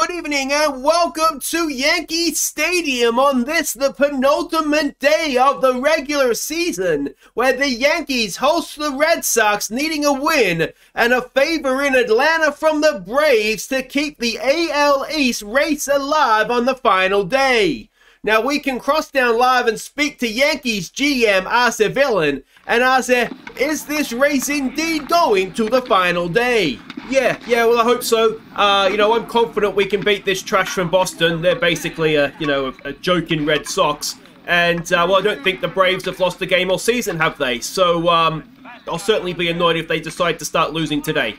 good evening and welcome to Yankee Stadium on this, the penultimate day of the regular season, where the Yankees host the Red Sox needing a win and a favor in Atlanta from the Braves to keep the AL East race alive on the final day. Now we can cross down live and speak to Yankees GM Aussie Villain. And Aussie, is this race indeed going to the final day? Yeah, well I hope so. I'm confident we can beat this trash from Boston. They're basically a joking Red Sox. And, well, I don't think the Braves have lost a game all season, have they? So, I'll certainly be annoyed if they decide to start losing today.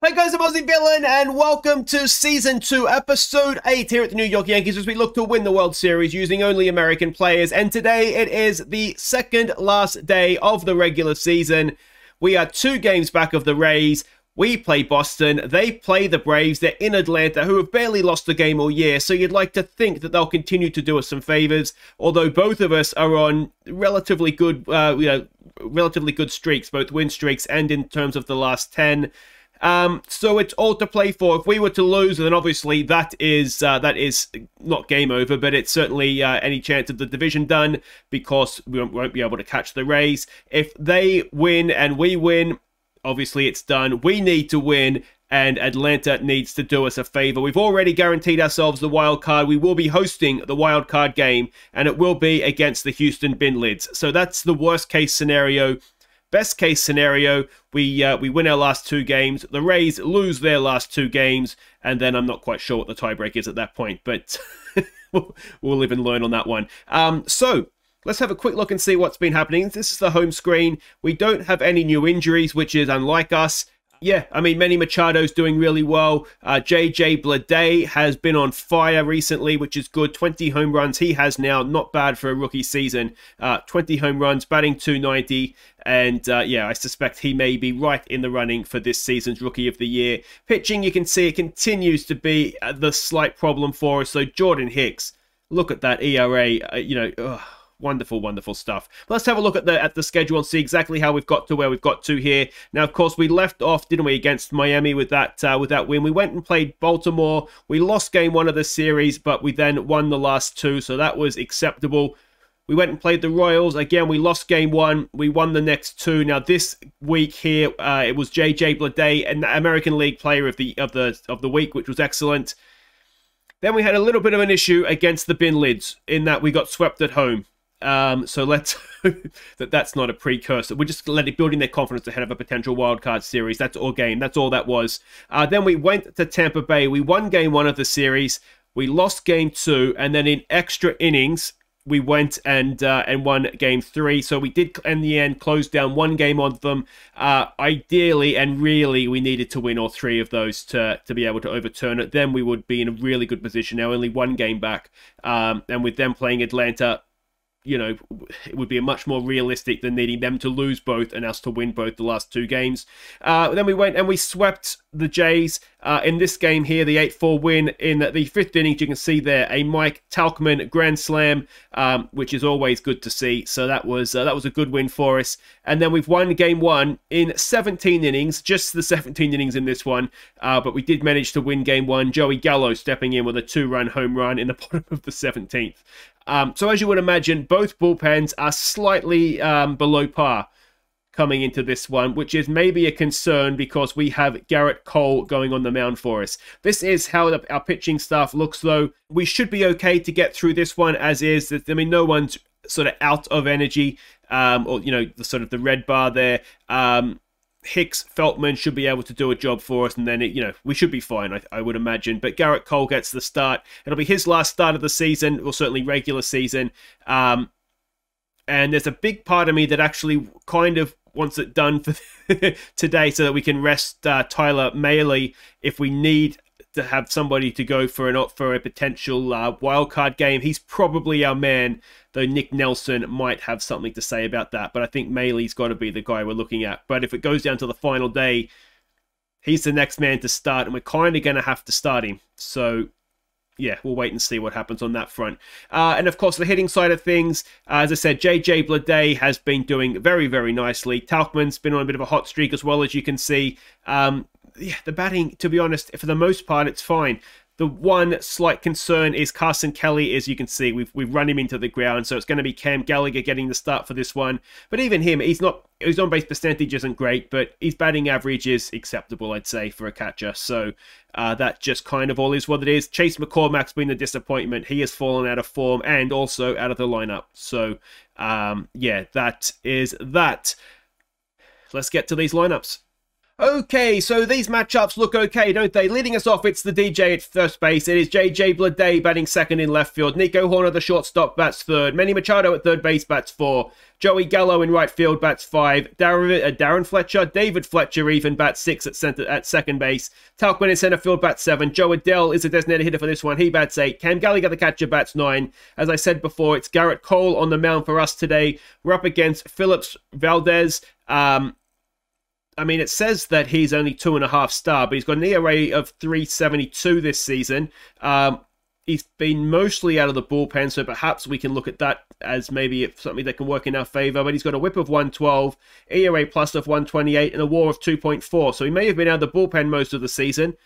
Hey guys, I'm Aussie Villain, and welcome to Season 2, Episode 8 here at the New York Yankees as we look to win the World Series using only American players. And today it is the second last day of the regular season. We are 2 games back of the Rays. We play Boston, they play the Braves, they're in Atlanta, who have barely lost a game all year, so you'd like to think that they'll continue to do us some favors, although both of us are on relatively good streaks, both win streaks and in terms of the last 10. So it's all to play for. If we were to lose, then obviously that is not game over, but it's certainly any chance of the division done because we won't be able to catch the Rays. If they win and we win, obviously it's done. We need to win, and Atlanta needs to do us a favor. We've already guaranteed ourselves the wild card. We will be hosting the wild card game, and it will be against the Houston Bin Lids. So that's the worst case scenario. Best case scenario, we win our last 2 games. The Rays lose their last 2 games, and then I'm not quite sure what the tiebreak is at that point, but we'll live and learn on that one. So let's have a quick look and see what's been happening. This is the home screen. We don't have any new injuries, which is unlike us. Yeah, I mean, Manny Machado's doing really well. JJ Bleday has been on fire recently, which is good. 20 home runs he has now. Not bad for a rookie season. 20 home runs, batting .290. And, yeah, I suspect he may be right in the running for this season's Rookie of the Year. Pitching, you can see it continues to be the slight problem for us. So Jordan Hicks, look at that ERA, wonderful, wonderful stuff. Let's have a look at the schedule and see exactly how we've got to where we've got to here. Now, of course, we left off, didn't we, against Miami with that win. We went and played Baltimore. We lost game 1 of the series, but we then won the last 2, so that was acceptable. We went and played the Royals. Again, we lost game 1. We won the next 2. Now, this week here, it was JJ Bleday, an American League Player of the week, which was excellent. Then we had a little bit of an issue against the Bin Lids in that we got swept at home. So let's hope that that's not a precursor. We're just building their confidence ahead of a potential wildcard series. That's all game. That's all that was. Then we went to Tampa Bay. We won game 1 of the series. We lost game 2. And then in extra innings, we went and won game 3. So we did, in the end, close down 1 game on them. Ideally and really, we needed to win all 3 of those to be able to overturn it. Then we would be in a really good position. Now only 1 game back. And with them playing Atlanta, it would be much more realistic than needing them to lose both and us to win both the last 2 games. Then we went and we swept the Jays in this game here, the 8-4 win in the 5th inning. You can see there a Mike Tauchman grand slam, which is always good to see. So that was a good win for us. And then we've won game 1 in 17 innings, just the 17 innings in this one. But we did manage to win game 1. Joey Gallo stepping in with a 2-run home run in the bottom of the 17th. So as you would imagine, both bullpens are slightly below par coming into this one, which is maybe a concern because we have Gerrit Cole going on the mound for us. This is how our pitching staff looks, though. We should be okay to get through this one as is. I mean, no one's sort of out of energy, or, the sort of the red bar there. Hicks, Feltman should be able to do a job for us, and then, we should be fine, I would imagine. But Gerrit Cole gets the start. It'll be his last start of the season, or certainly regular season. And there's a big part of me that actually kind of wants it done for today so that we can rest Tyler Mahle if we need to have somebody to go for a potential wildcard game. He's probably our man, though Nick Nelson might have something to say about that. But I think Mahle's got to be the guy we're looking at. But if it goes down to the final day, he's the next man to start, and we're kind of going to have to start him. So yeah, we'll wait and see what happens on that front. And of course, the hitting side of things, as I said, JJ Bleday has been doing very, very nicely. Tauchman's been on a bit of a hot streak as well, as you can see. Yeah, the batting, to be honest, for the most part, it's fine. The one slight concern is Carson Kelly. As you can see, we've run him into the ground, so it's going to be Cam Gallagher getting the start for this one. But even him, his on-base percentage isn't great, but his batting average is acceptable, I'd say, for a catcher. So that just kind of all is what it is. Chase McCormack's been the disappointment. He has fallen out of form and also out of the lineup. So yeah, that is that. Let's get to these lineups. Okay, so these matchups look okay, don't they? Leading us off, it's the DJ at first base. It is JJ Bleday batting second in left field. Nico Horner, the shortstop, bats third. Manny Machado at third base, bats 4. Joey Gallo in right field, bats 5. David Fletcher even bats 6 at second base. Tauchman in center field, bats 7. Joe Adell is a designated hitter for this one. He bats 8. Cam Gallagher, the catcher, bats 9. As I said before, it's Gerrit Cole on the mound for us today. We're up against Phillips Valdez. I mean, it says that he's only 2.5 star, but he's got an ERA of 3.72 this season. He's been mostly out of the bullpen, so perhaps we can look at that as maybe something that can work in our favor. But he's got a whip of 112, ERA plus of 128, and a WAR of 2.4. So he may have been out of the bullpen most of the season,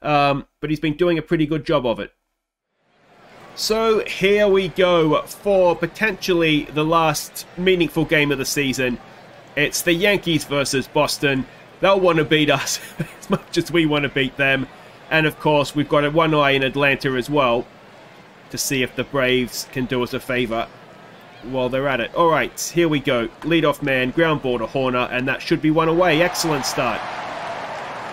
but he's been doing a pretty good job of it. So here we go for potentially the last meaningful game of the season. It's the Yankees versus Boston. They'll want to beat us as much as we want to beat them. And of course, we've got one eye in Atlanta as well to see if the Braves can do us a favor while they're at it. All right, here we go. Leadoff man, ground ball to Horner, and that should be one away. Excellent start.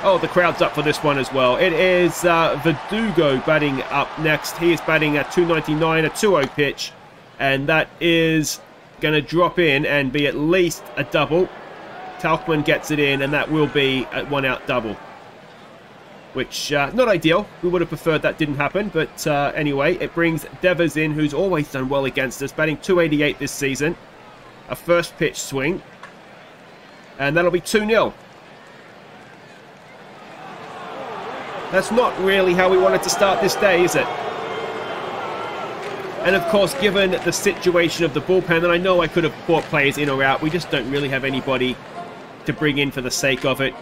Oh, the crowd's up for this one as well. It is Verdugo batting up next. He is batting at 299, a 2-0 pitch. And that is going to drop in and be at least a double. Tauchman gets it in, and that will be a 1-out double. Which, not ideal. We would have preferred that didn't happen. But anyway, it brings Devers in, who's always done well against us. Batting 288 this season. A first pitch swing. And that'll be 2-0. That's not really how we wanted to start this day, is it? And of course, given the situation of the bullpen, and I know I could have brought players in or out, we just don't really have anybody to bring in for the sake of it.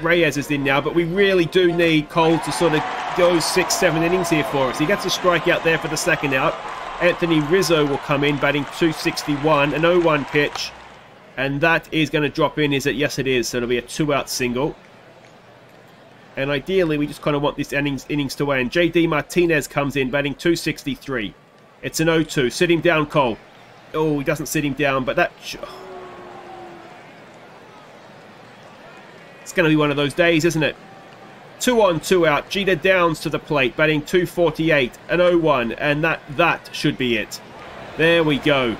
Reyes is in now, but we really do need Cole to sort of go 6-7 innings here for us. He gets a strikeout there for the second out. Anthony Rizzo will come in, batting 261, an 0-1 pitch. And that is going to drop in, is it? Yes, it is. So it'll be a 2-out single. And ideally, we just kind of want this innings to end. J.D. Martinez comes in, batting 263. It's an 0-2. Sit him down, Cole. Oh, he doesn't sit him down, but that... It's going to be one of those days, isn't it? 2 on, 2 out. Jeter Downs to the plate, batting 248. An 0-1, and that should be it. There we go.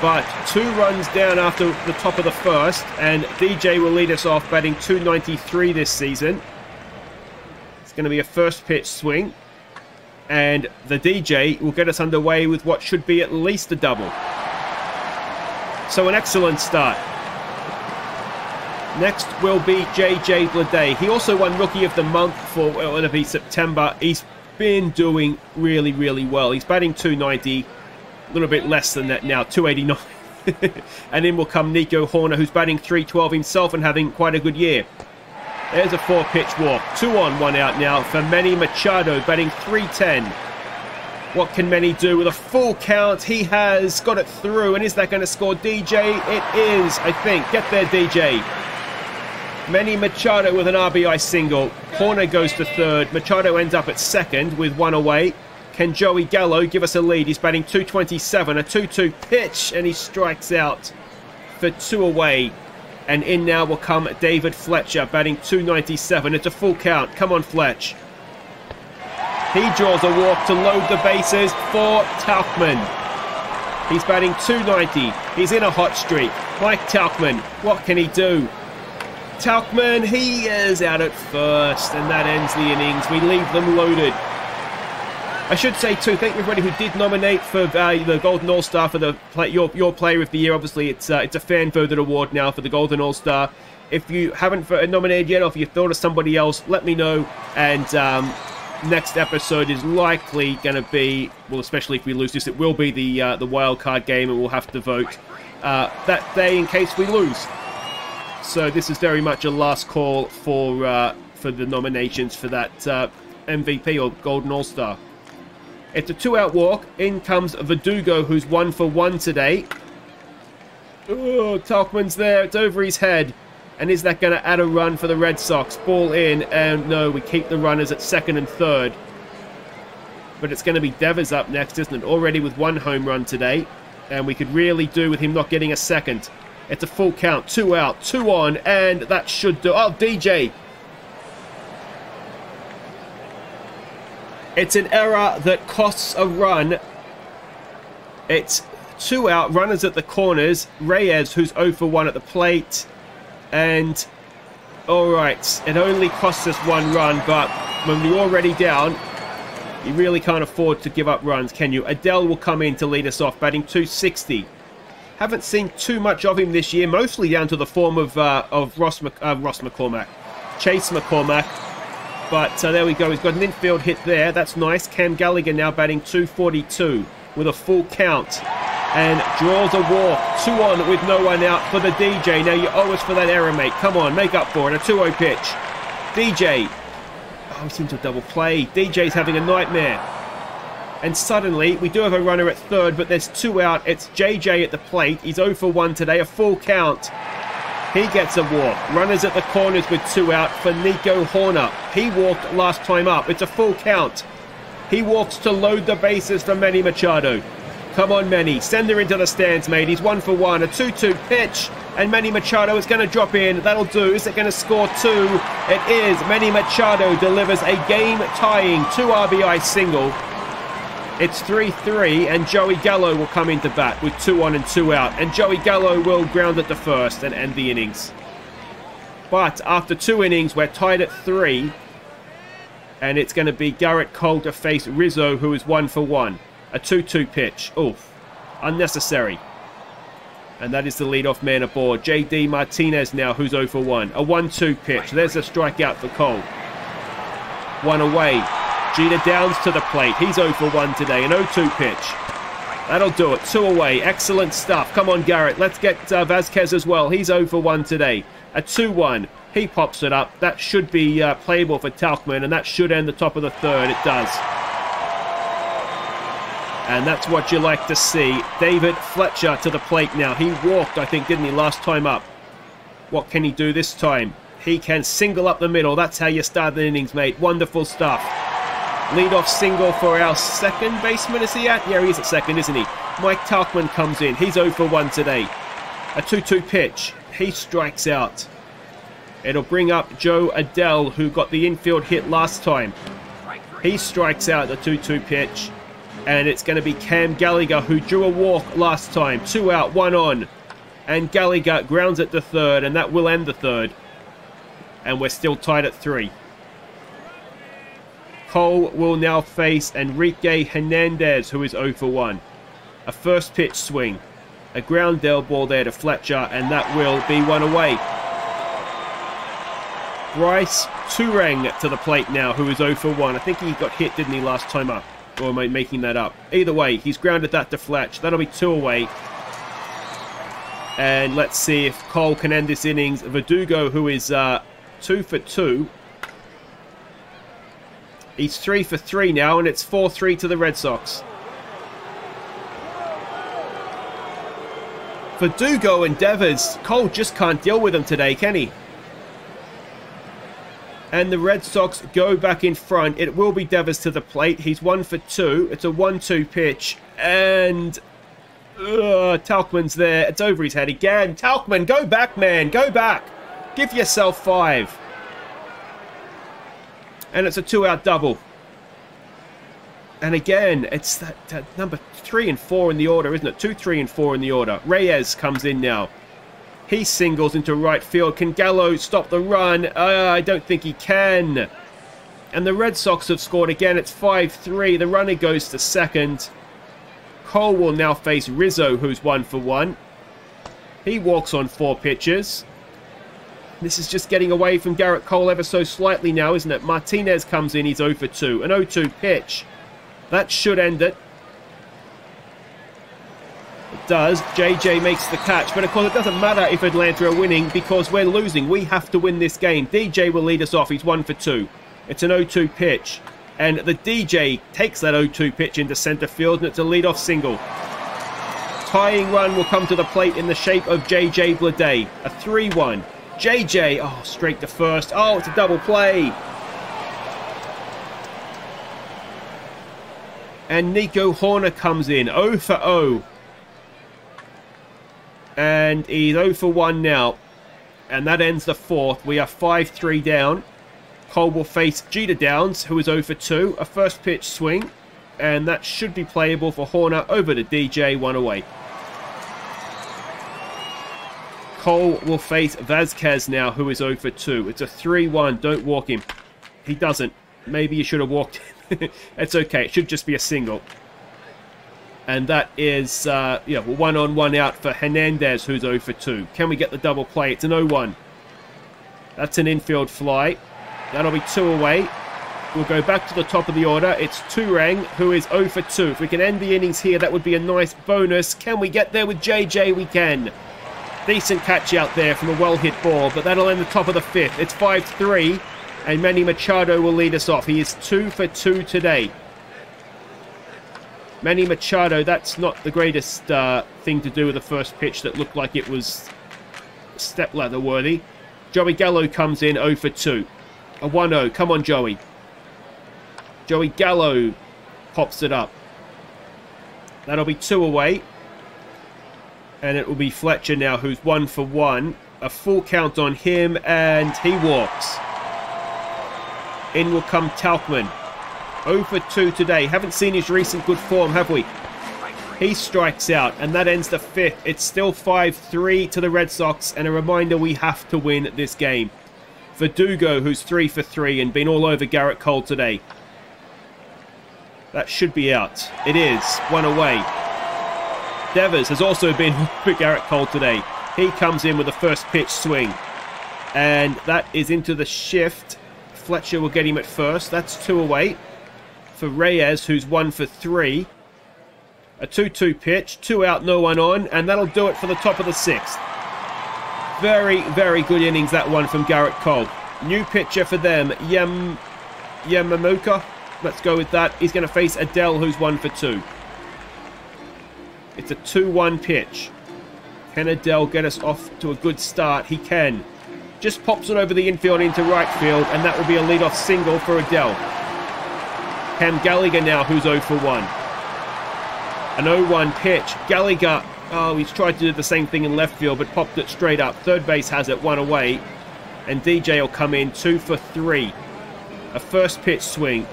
But 2 runs down after the top of the first, and DJ will lead us off, batting 293 this season. It's going to be a first pitch swing, and the DJ will get us underway with what should be at least a double. So an excellent start. Next will be JJ Bleday. He also won Rookie of the Month for, well, it'll be September. He's been doing really, really well. He's batting 290. A little bit less than that now, 289. And then will come Nico Horner, who's batting 312 himself and having quite a good year. There's a 4-pitch walk. 2 on, 1 out now for Manny Machado, batting 310. What can Manny do with a full count? He has got it through, and is that going to score DJ? It is, I think. Get there, DJ. Manny Machado with an RBI single. Horner goes to third. Machado ends up at second with 1 away. Can Joey Gallo give us a lead? He's batting 227, a 2-2 pitch, and he strikes out for 2 away. And in now will come David Fletcher, batting 297. It's a full count. Come on, Fletch. He draws a walk to load the bases for Tauchman. He's batting 290. He's in a hot streak. Mike Tauchman, what can he do? Tauchman, he is out at first, and that ends the innings. We leave them loaded. I should say too, thank everybody who did nominate for the Golden All-Star for the your Player of the Year. Obviously, it's a fan-voted award now for the Golden All-Star. If you haven't nominated yet, or if you thought of somebody else, let me know, and next episode is likely going to be, well, especially if we lose this, it will be the wild card game, and we'll have to vote that day in case we lose. So this is very much a last call for the nominations for that MVP or Golden All-Star. It's a 2-out walk. In comes Verdugo, who's 1 for 1 today. Oh, Tauchman's there. It's over his head. And is that going to add a run for the Red Sox? Ball in, and no, we keep the runners at second and third. But it's going to be Devers up next, isn't it? Already with 1 home run today. And we could really do with him not getting a second. It's a full count. 2 out, 2 on, and that should do. Oh, DJ. It's an error that costs a run. It's 2 out, runners at the corners. Reyes, who's 0 for 1 at the plate. And, alright, it only costs us 1 run, but when you're already down, you really can't afford to give up runs, can you? Adele will come in to lead us off, batting .260. Haven't seen too much of him this year, mostly down to the form of Chase McCormack. But there we go, he's got an infield hit there, that's nice. Cam Gallagher now batting .242 with a full count. And draws a walk, 2 on with no one out for the DJ. Now you owe us for that error, mate. Come on, make up for it, a 2-0 pitch. DJ, oh, we seem to double play. DJ's having a nightmare. And suddenly, we do have a runner at third, but there's 2 out. It's JJ at the plate. He's 0 for 1 today, a full count. He gets a walk. Runners at the corners with 2 out for Nico Horner. He walked last time up. It's a full count. He walks to load the bases for Manny Machado. Come on, Manny. Send her into the stands, mate. He's 1 for 1. A 2-2 pitch. And Manny Machado is going to drop in. That'll do. Is it going to score 2? It is. Manny Machado delivers a game-tying 2 RBI single. It's 3-3, and Joey Gallo will come into bat with 2 on and 2 out. And Joey Gallo will ground at the first and end the innings. But after 2 innings, we're tied at 3. And it's going to be Gerrit Cole to face Rizzo, who is 1 for 1. A 2-2 pitch. Oof. Unnecessary. And that is the leadoff man aboard. J.D. Martinez now, who's 0 for 1. A 1-2 pitch. There's a strikeout for Cole. 1 away. Jeter Downs to the plate. He's 0 for 1 today. An 0-2 pitch. That'll do it. 2 away. Excellent stuff. Come on, Garrett. Let's get Vasquez as well. He's 0 for 1 today. A 2-1. He pops it up. That should be playable for Tauchman, and that should end the top of the third. It does. And that's what you like to see. David Fletcher to the plate now. He walked, I think, didn't he, last time up? What can he do this time? He can single up the middle. That's how you start the innings, mate. Wonderful stuff. Leadoff single for our second baseman. Is he at? Yeah, he is at second, isn't he? Mike Tauchman comes in. He's 0 for 1 today. A 2-2 pitch. He strikes out. It'll bring up Joe Adele, who got the infield hit last time. He strikes out the 2-2 pitch. And it's going to be Cam Gallagher, who drew a walk last time. 2 out, 1 on. And Gallagher grounds it to third, and that will end the third. And we're still tied at 3. Cole will now face Enrique Hernandez, who is 0 for 1. A first pitch swing. A ground deal ball there to Fletcher, and that will be 1 away. Bryce Turang to the plate now, who is 0 for 1. I think he got hit, didn't he, last time up? Or am I making that up? Either way, he's grounded that to Fletch. That'll be 2 away. And let's see if Cole can end this innings. Verdugo, who is 2 for 2. He's 3 for 3 now, and it's 4-3 to the Red Sox. Verdugo and Devers. Cole just can't deal with them today, can he? And the Red Sox go back in front. It will be Devers to the plate. He's 1 for 2. It's a 1-2 pitch. And Tauchman's there. It's over his head again. Tauchman, go back, man. Go back. Give yourself 5. And it's a 2-out double. And again, it's that number 3 and 4 in the order, isn't it? 2, 3, and 4 in the order. Reyes comes in now. He singles into right field. Can Gallo stop the run? I don't think he can. And the Red Sox have scored again. It's 5-3. The runner goes to second. Cole will now face Rizzo, who's 1 for 1. He walks on 4 pitches. This is just getting away from Gerrit Cole ever so slightly now, isn't it? Martinez comes in, he's 0 for 2. An 0-2 pitch. That should end it. It does. JJ makes the catch, but of course it doesn't matter if Atlanta are winning because we're losing. We have to win this game. DJ will lead us off. He's 1 for 2. It's an 0-2 pitch. And the DJ takes that 0-2 pitch into center field, and it's a leadoff single. Tying run will come to the plate in the shape of JJ Bleday. A 3-1. JJ, oh, straight to first. Oh, it's a double play. And Nico Horner comes in, 0 for 0. And he's 0 for 1 now. And that ends the fourth. We are 5-3 down. Cole will face Jeter Downs, who is 0 for 2. A first pitch swing. And that should be playable for Horner over to DJ, 1 away. Cole will face Vazquez now, who is 0 for 2. It's a 3-1. Don't walk him. He doesn't. Maybe you should have walked him. It's okay. It should just be a single. And that is, 1 on 1 out for Hernandez, who's 0 for 2. Can we get the double play? It's an 0-1. That's an infield fly. That'll be 2 away. We'll go back to the top of the order. It's Turang, who is 0 for 2. If we can end the innings here, that would be a nice bonus. Can we get there with JJ? We can. Decent catch out there from a well-hit ball, but that'll end the top of the fifth. It's 5-3, and Manny Machado will lead us off. He is 2 for 2 today. Manny Machado, that's not the greatest thing to do with the first pitch that looked like it was stepladder worthy. Joey Gallo comes in 0 for 2. A 1-0. Come on, Joey. Joey Gallo pops it up. That'll be 2 away. And it will be Fletcher now, who's 1 for 1. A full count on him, and he walks. In will come Tauchman. 0 for 2 today. Haven't seen his recent good form, have we? He strikes out, and that ends the fifth. It's still 5-3 to the Red Sox, and a reminder we have to win this game. Verdugo, who's 3 for 3 and been all over Gerrit Cole today. That should be out. It is. 1 away. Devers has also been for Gerrit Cole today. He comes in with a first pitch swing. And that is into the shift. Fletcher will get him at first. That's 2 away. For Reyes, who's 1 for 3. A 2-2 pitch. 2 out, no one on. And that'll do it for the top of the sixth. Very, very good innings, that one from Gerrit Cole. New pitcher for them, Yamamoka. Let's go with that. He's going to face Adele, who's 1 for 2. It's a 2-1 pitch. Can Adele get us off to a good start? He can. Just pops it over the infield into right field, and that will be a leadoff single for Adele. Cam Gallagher now, who's 0 for 1. An 0-1 pitch. Gallagher, oh, he's tried to do the same thing in left field, but popped it straight up. Third base has it, 1 away. And DJ will come in, 2 for 3. A first pitch swing.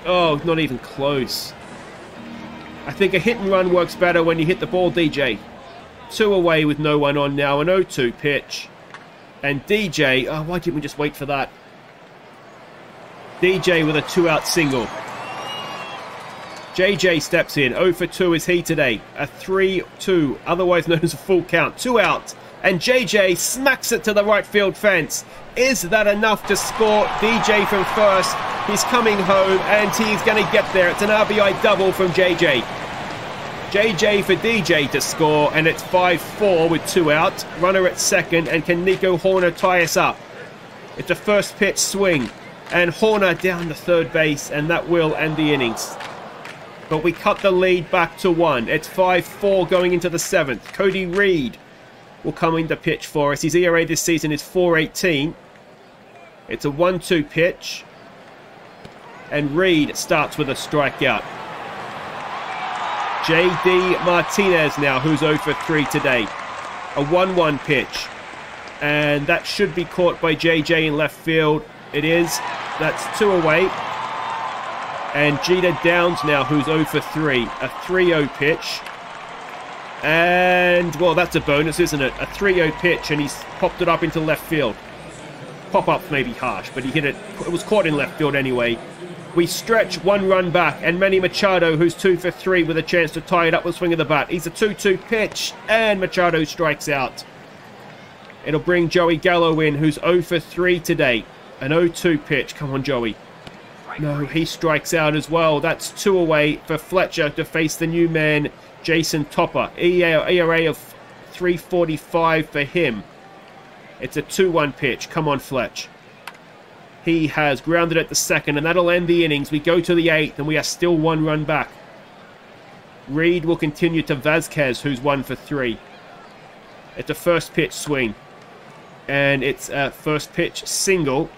Oh, not even close. I think a hit and run works better when you hit the ball, DJ. 2 away with no one on now. An 0-2 pitch. And DJ... Oh, why didn't we just wait for that? DJ with a 2-out single. JJ steps in. 0 for 2 is he today. A 3-2, otherwise known as a full count. 2 out. And JJ smacks it to the right field fence. Is that enough to score? DJ from first. He's coming home and he's going to get there. It's an RBI double from JJ. JJ for DJ to score, and it's 5-4 with 2 out. Runner at second, and can Nico Horner tie us up? It's a first pitch swing, and Horner down the third base, and that will end the innings. But we cut the lead back to 1. It's 5-4 going into the 7th. Cody Reed will come in to pitch for us. His ERA this season is 4.18. It's a 1-2 pitch. And Reed starts with a strikeout. J.D. Martinez now, who's 0 for 3 today. A 1-1 pitch. And that should be caught by JJ in left field. It is. That's 2 away. And Jeter Downs now, who's 0 for 3. A 3-0 pitch. And, well, that's a bonus, isn't it? A 3-0 pitch, and he's popped it up into left field. Pop-up may be harsh, but he hit it. It was caught in left field anyway. We stretch 1 run back, and Manny Machado, who's 2 for 3 with a chance to tie it up with a swing of the bat. He's a 2-2 pitch, and Machado strikes out. It'll bring Joey Gallo in, who's 0 for 3 today. An 0-2 pitch. Come on, Joey. No, he strikes out as well. That's 2 away for Fletcher to face the new man, Jason Topper. ERA of 3.45 for him. It's a 2-1 pitch. Come on, Fletch. He has grounded at the second, and that'll end the innings. We go to the 8th, and we are still 1 run back. Reed will continue to Vasquez, who's 1 for 3. It's a first pitch swing. And it's a first pitch single.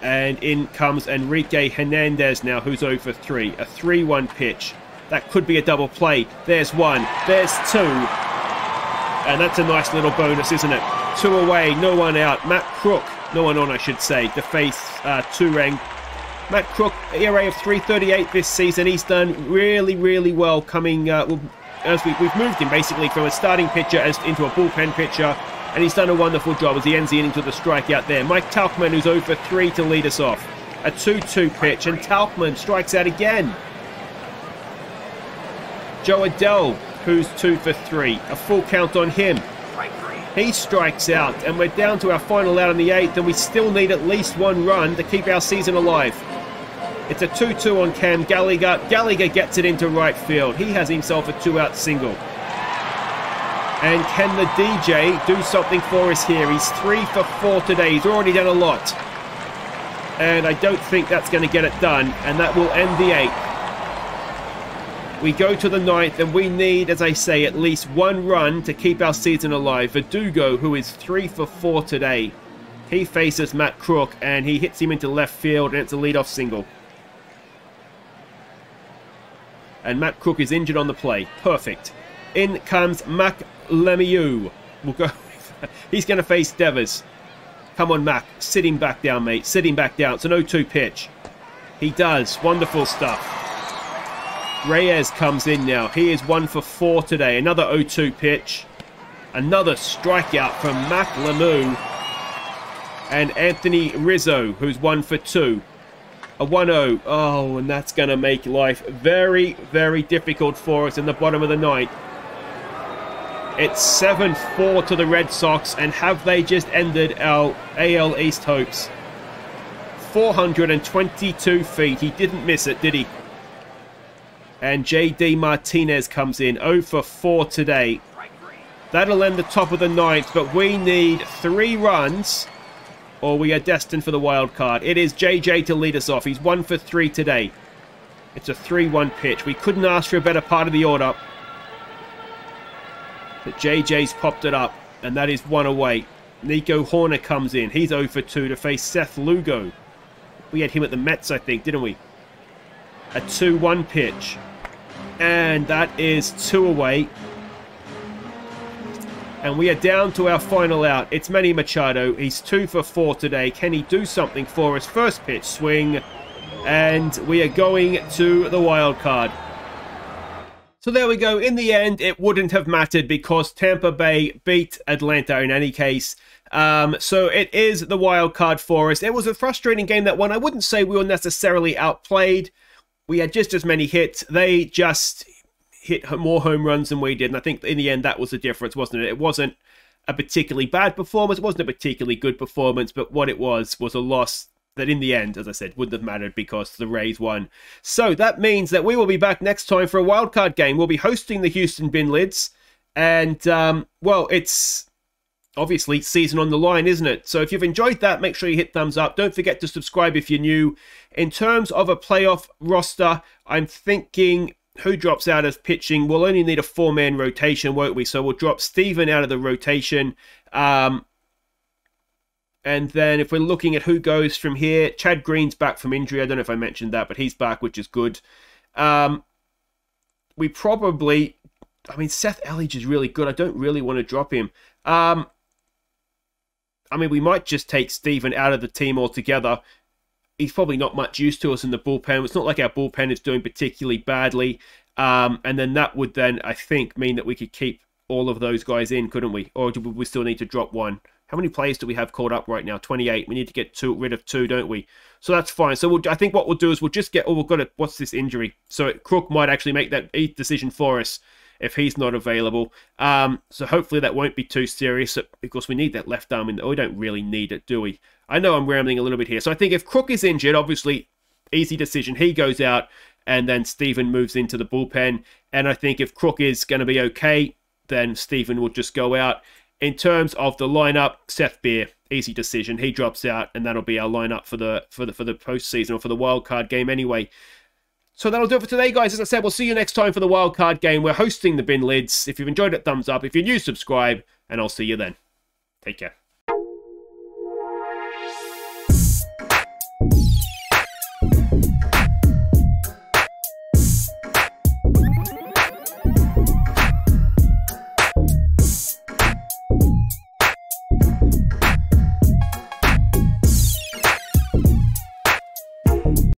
And in comes Enrique Hernandez now, who's 0 for 3. A 3-1 pitch. That could be a double play. There's 1. There's 2. And that's a nice little bonus, isn't it? 2 away, no one out. Matt Crook, no one on, I should say, to face Turang. Matt Crook, ERA of 3.38 this season. He's done really, really well coming... as we've moved him basically from a starting pitcher into a bullpen pitcher. And he's done a wonderful job as he ends the innings with a strikeout there. Mike Tauchman, who's 0 for 3 to lead us off. A 2-2 pitch, and Tauchman strikes out again. Joe Adell, who's 2 for 3. A full count on him. He strikes out, and we're down to our final out in the 8th, and we still need at least 1 run to keep our season alive. It's a 2-2 on Cam Gallagher. Gallagher gets it into right field. He has himself a 2-out single. And can the DJ do something for us here? He's 3 for 4 today. He's already done a lot. And I don't think that's going to get it done. And that will end the 8th. We go to the 9th, and we need, as I say, at least 1 run to keep our season alive. Verdugo, who is 3 for 4 today. He faces Matt Crook, and he hits him into left field, and it's a leadoff single. And Matt Crook is injured on the play. Perfect. In comes Mac Lemieux. We'll go. He's going to face Devers. Come on, Mac. Sit him back down, mate. Sit him back down. It's an 0-2 pitch. He does. Wonderful stuff. Reyes comes in now. He is 1 for 4 today. Another 0-2 pitch. Another strikeout from Mac Lemieux. And Anthony Rizzo, who's 1 for 2. A 1-0. Oh, and that's going to make life very, very difficult for us in the bottom of the 9th. It's 7-4 to the Red Sox, and have they just ended our AL East hopes? 422 feet. He didn't miss it, did he? And J.D. Martinez comes in. 0 for 4 today. That'll end the top of the 9th, but we need 3 runs, or we are destined for the wild card. It is JJ to lead us off. He's 1 for 3 today. It's a 3-1 pitch. We couldn't ask for a better part of the order. But JJ's popped it up, and that is 1 away. Nico Horner comes in. He's 0 for 2 to face Seth Lugo. We had him at the Mets, I think, didn't we? A 2-1 pitch. And that is 2 away. And we are down to our final out. It's Manny Machado. He's 2 for 4 today. Can he do something for us? First pitch swing. And we are going to the wild card. So there we go. In the end, it wouldn't have mattered because Tampa Bay beat Atlanta in any case. So it is the wild card for us. It was a frustrating game, that one. I wouldn't say we were necessarily outplayed. We had just as many hits. They just hit more home runs than we did. And I think in the end, that was the difference, wasn't it? It wasn't a particularly bad performance. It wasn't a particularly good performance. But what it was a loss that in the end, as I said, wouldn't have mattered because the Rays won. So that means that we will be back next time for a wildcard game. We'll be hosting the Houston Bin Lids. And, well, it's obviously season on the line, isn't it? So if you've enjoyed that, make sure you hit thumbs up. Don't forget to subscribe if you're new. In terms of a playoff roster, I'm thinking who drops out of pitching. We'll only need a 4-man rotation, won't we? So we'll drop Steven out of the rotation. And then if we're looking at who goes from here, Chad Green's back from injury. I don't know if I mentioned that, but he's back, which is good. We probably... I mean, Seth Elledge is really good. I don't really want to drop him. I mean, we might just take Steven out of the team altogether. He's probably not much use to us in the bullpen. It's not like our bullpen is doing particularly badly. And then that would then, I think, mean that we could keep all of those guys in, couldn't we? Or do we still need to drop one? How many players do we have called up right now? 28. We need to get rid of 2, don't we? So that's fine. So I think what we'll do is we'll just get... Oh, we've got to... What's this injury? So Crook might actually make that decision for us. if he's not available. So hopefully that won't be too serious. Of course, we need that left arm in there. We don't really need it, do we? I know I'm rambling a little bit here. So I think if Crook is injured, obviously, easy decision. He goes out, and then Stephen moves into the bullpen. And I think if Crook is going to be okay, then Stephen will just go out. In terms of the lineup, Seth Beer, easy decision. He drops out, and that'll be our lineup for the postseason, or for the wild card game anyway. So that'll do it for today, guys. As I said, we'll see you next time for the wild card game. We're hosting the bin lids. If you've enjoyed it, thumbs up. If you're new, subscribe, and I'll see you then. Take care.